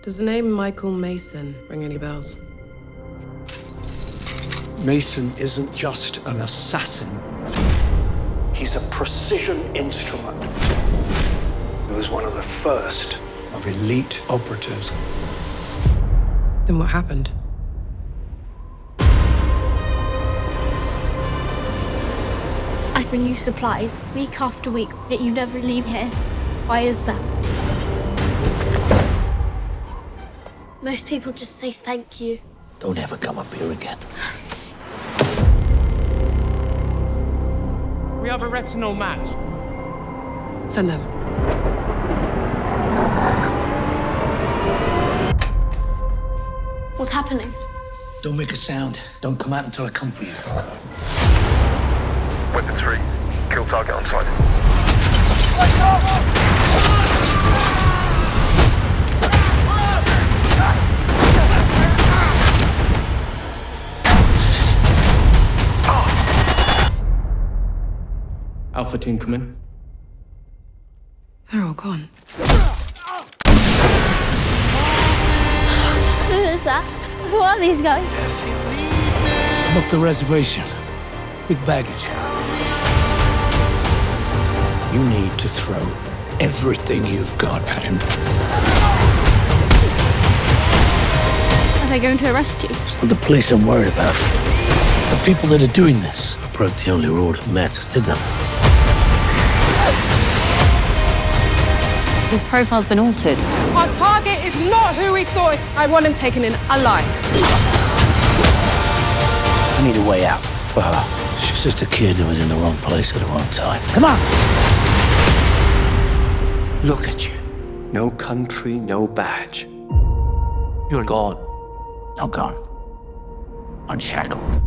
Does the name Michael Mason ring any bells? Mason isn't just an assassin. He's a precision instrument. He was one of the first of elite operatives. Then what happened? I bring you supplies week after week, yet you never leave here. Why is that? Most people just say thank you. Don't ever come up here again. We have a retinal match. Send them. What's happening? Don't make a sound. Don't come out until I come for you. Weapons free. Kill target on sight. Alpha team, come in. They're all gone. Who is that? Who are these guys? I'm up the reservation with baggage. You need to throw everything you've got at him. Are they going to arrest you? It's not the police I'm worried about. The people that are doing this broke the only rule that matters, did they? His profile's been altered. Our target is not who we thought. I want him taken in alive. I need a way out for her. She's just a kid who was in the wrong place at the wrong time. Come on! Look at you. No country, no badge. You're gone. Not gone. Unshackled.